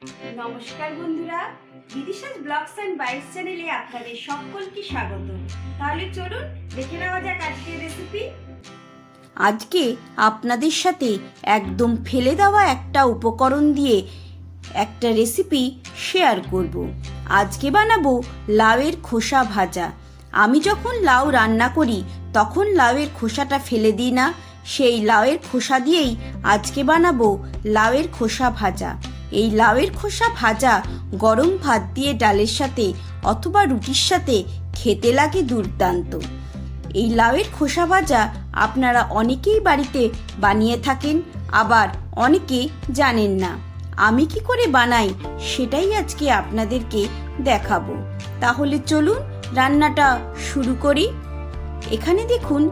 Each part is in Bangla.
নমস্কার বন্ধুরা, বিদিশাস ব্লগস অ্যান্ড বাইটস চ্যানেলে আপনাদের সকলকে স্বাগত। তাহলে চলুন দেখে নেওয়া যাক আজকের রেসিপি। আজকে আপনাদের সাথে একদম ফেলে দেওয়া একটা উপকরণ দিয়ে একটা রেসিপি শেয়ার করব। আজকে বানাবো লাউয়ের খোসা ভাজা। আমি যখন লাউ রান্না করি তখন লাউয়ের খোসাটা ফেলে দিই না, সেই লাউয়ের খোসা দিয়েই আজকে বানাবো লাউয়ের খোসা ভাজা। এই লাউয়ের খোসা ভাজা গরম ভাত দিয়ে ডালের সাথে অথবা রুটির সাথে খেতে লাগে দুর্দান্ত। এই লাউয়ের খোসা ভাজা আপনারা অনেকেই বাড়িতে বানিয়ে থাকেন, আবার অনেকে জানেন না। আমি কি করে বানাই সেটাই আজকে আপনাদেরকে দেখাবো। তাহলে চলুন রান্নাটা শুরু করি। এখানে দেখুন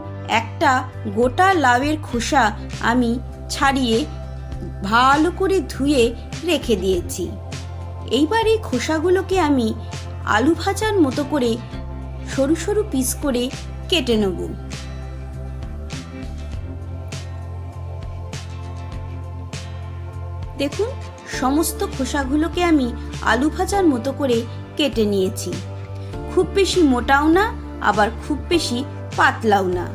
একটা গোটা লাউয়ের খোসা আমি ছাড়িয়ে ভালো করে ধুয়ে রেখে দিয়েছি। এইবার এই খোসাগুলোকে আমি আলু ভাজার মতো করে সরু সরু পিস করে কেটে নেব। দেখুন সমস্ত খোসাগুলোকে আমি আলু ভাজার মতো করে কেটে নিয়েছি। খুব বেশি মোটাও না, আবার খুব বেশি পাতলাও না।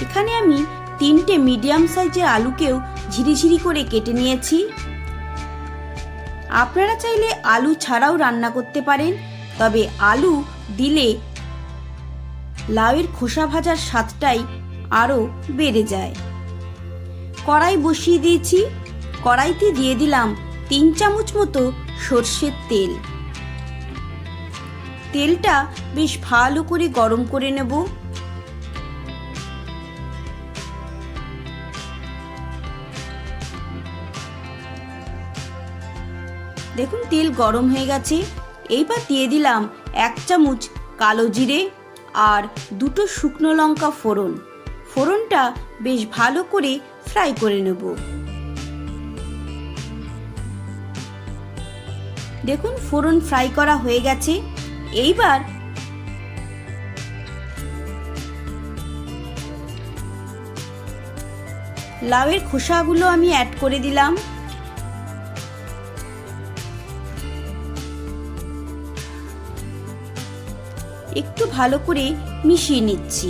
এখানে আমি 3টে মিডিয়াম সাইজের আলুকেও ঝিরিঝিরি করে কেটে নিয়েছি। আপনারা চাইলে আলু ছাড়াও রান্না করতে পারেন, তবে আলু দিলে লাউয়ের খোসা ভাজার স্বাদটাই আরও বেড়ে যায়। কড়াই বসিয়ে দিয়েছি। কড়াইতে দিয়ে দিলাম 3 চামচ মতো সর্ষের তেল। তেলটা বেশ ভালো করে গরম করে নেব। দেখুন তেল গরম হয়ে গেছে। এইবার দিয়ে দিলাম 1 চামচ কালো জিরে আর 2টো শুকনো লঙ্কা ফোড়ন। ফোড়নটা বেশ ভালো করে ফ্রাই করে নেব। দেখুন ফোড়ন ফ্রাই করা হয়ে গেছে। এইবার লাউয়ের খোসাগুলো আমি অ্যাড করে দিলাম। একটু ভালো করে মিশিয়ে নিচ্ছি।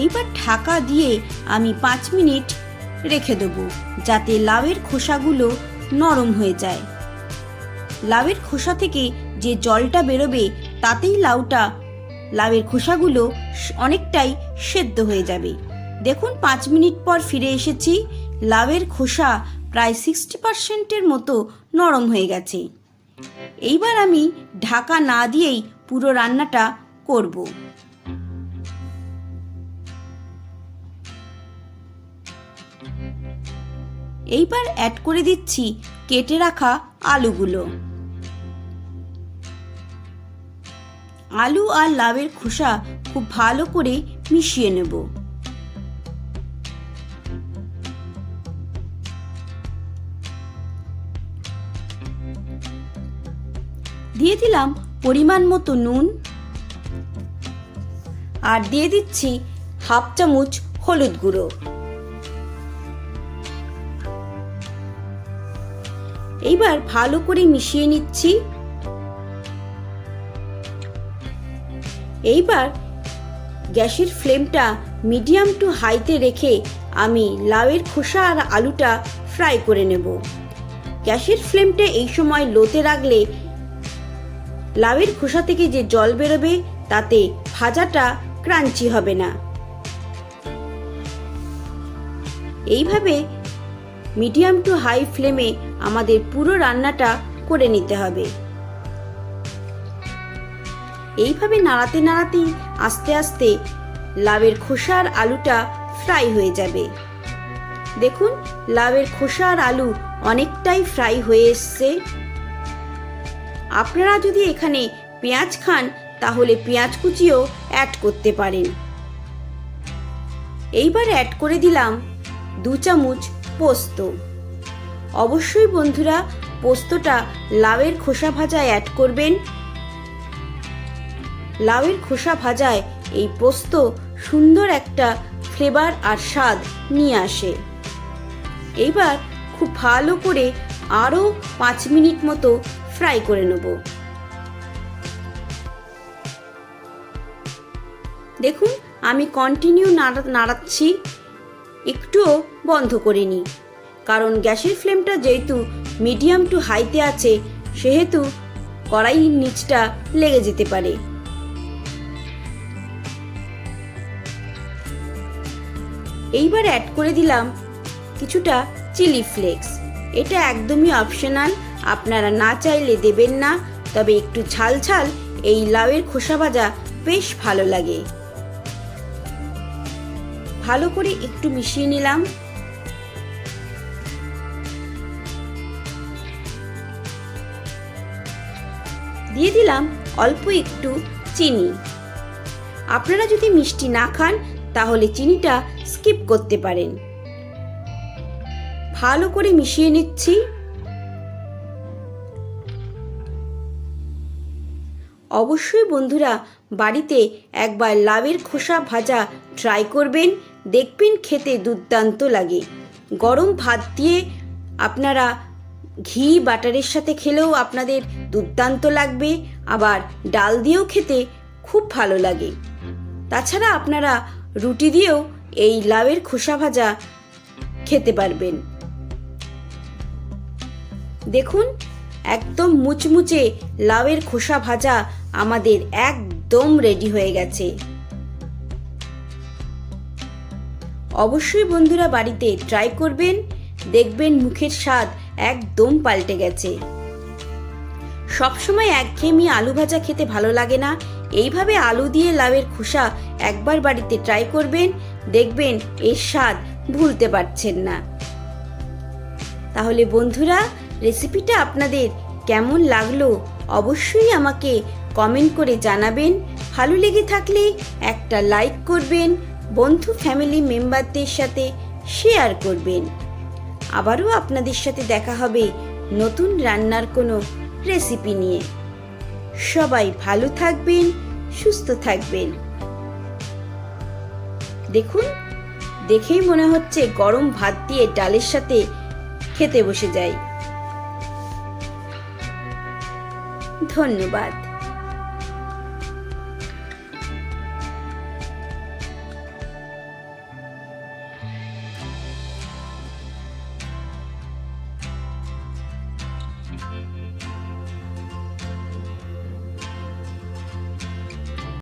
এইবার ঢাকা দিয়ে আমি 5 মিনিট রেখে দেব, যাতে লাউয়ের খোসাগুলো নরম হয়ে যায়। লাউয়ের খোসা থেকে যে জলটা বেরোবে তাতেই লাউয়ের খোসাগুলো অনেকটাই সেদ্ধ হয়ে যাবে। দেখুন 5 মিনিট পর ফিরে এসেছি। লাউয়ের খোসা প্রায় 60% মতো নরম হয়ে গেছে। এইবার আমি ঢাকা না দিয়েই পুরো রান্নাটা করব। এইবার অ্যাড করে দিচ্ছি কেটে রাখা আলুগুলো। আলু আর লাউয়ের খোসা খুব ভালো করে মিশিয়ে নেব। দিয়ে দিলাম পরিমাণ মতো নুন আর দিয়ে দিচ্ছি 1/2 চামচ হলুদ গুঁড়ো। এইবার ভালো করে মিশিয়ে নিচ্ছি। এইবার গ্যাসের ফ্লেমটা মিডিয়াম টু হাইতে রেখে আমি লাউয়ের খোসা আর আলুটা ফ্রাই করে নেব। গ্যাসের ফ্লেমটা এই সময় লোতে রাখলে লাউয়ের খোসা থেকে যে জল বেরোবে তাতে ভাজাটা ক্রাঞ্চি হবে না। এইভাবে মিডিয়াম টু হাই ফ্লেমে আমাদের পুরো রান্নাটা করে নিতে হবে। এইভাবে নাড়াতে নাড়াতেই আস্তে আস্তে লাউয়ের খোসা আর আলুটা ফ্রাই হয়ে যাবে। দেখুন লাউয়ের খোসা আর আলু অনেকটাই ফ্রাই হয়ে এসছে। আপনারা যদি এখানে পেঁয়াজ খান তাহলে পেঁয়াজ কুচিও অ্যাড করতে পারেন। এইবার অ্যাড করে দিলাম 2 চামচ পোস্ত। অবশ্যই বন্ধুরা পোস্তটা লাউয়ের খোসা ভাজায় অ্যাড করবেন। লাউয়ের খোসা ভাজায় এই পোস্ত সুন্দর একটা ফ্লেভার আর স্বাদ নিয়ে আসে। এইবার খুব ভালো করে আরও 5 মিনিট মতো ফ্রাই করে নেব। দেখুন আমি কন্টিনিউ নাড়াচ্ছি, একটুও বন্ধ করিনি, কারণ গ্যাসের ফ্লেমটা যেহেতু মিডিয়াম টু হাইতে আছে সেহেতু কড়াইয়ের নিচটা লেগে যেতে পারে। এইবার অ্যাড করে দিলাম কিছুটা চিলি ফ্লেক্স। এটা একদমই অপশনাল, আপনারা না চাইলে দেবেন না, তবে একটু ঝাল ঝাল এই লাউয়ের খোসা ভাজা বেশ ভালো লাগে। ভালো করে একটু মিশিয়ে নিলাম। দিয়ে দিলাম অল্প একটু চিনি। আপনারা যদি মিষ্টি না খান তাহলে চিনিটা স্কিপ করতে পারেন। ভালো করে মিশিয়ে নিচ্ছি। অবশ্যই বন্ধুরা বাড়িতে একবার লাউয়ের খোসা ভাজা ট্রাই করবেন, দেখবেন খেতে দুর্দান্ত লাগে। গরম ভাত দিয়ে আপনারা ঘি বাটারের সাথে খেলেও আপনাদের দুর্দান্ত লাগবে, আবার ডাল দিয়েও খেতে খুব ভালো লাগে। তাছাড়া আপনারা রুটি দিয়েও এই লাউয়ের খোসা ভাজা খেতে পারবেন। দেখুন একদম মুচমুচে লাউয়ের খোসা ভাজা আমাদের একদম রেডি হয়ে গেছে। অবশ্যই বন্ধুরা বাড়িতে ট্রাই করবেন, দেখবেন মুখের স্বাদ একদম পাল্টে গেছে। সবসময় একঘেয়েমি আলু ভাজা খেতে ভালো লাগে না, এইভাবে আলু দিয়ে লাউয়ের খোসা একবার বাড়িতে ট্রাই করবেন, দেখবেন এর স্বাদ ভুলতে পারছেন না। তাহলে বন্ধুরা রেসিপিটা আপনাদের কেমন লাগলো অবশ্যই আমাকে কমেন্ট করে জানাবেন। ভালো লেগে থাকলে একটা লাইক করবেন, বন্ধু ফ্যামিলি মেম্বারদের সাথে শেয়ার করবেন। আবারও আপনাদের সাথে দেখা হবে নতুন রান্নার কোনো রেসিপি নিয়ে। সবাই ভালো থাকবেন, সুস্থ থাকবেন। দেখুন দেখেই মনে হচ্ছে গরম ভাত দিয়ে ডালের সাথে খেতে বসে যাই। ধন্যবাদ।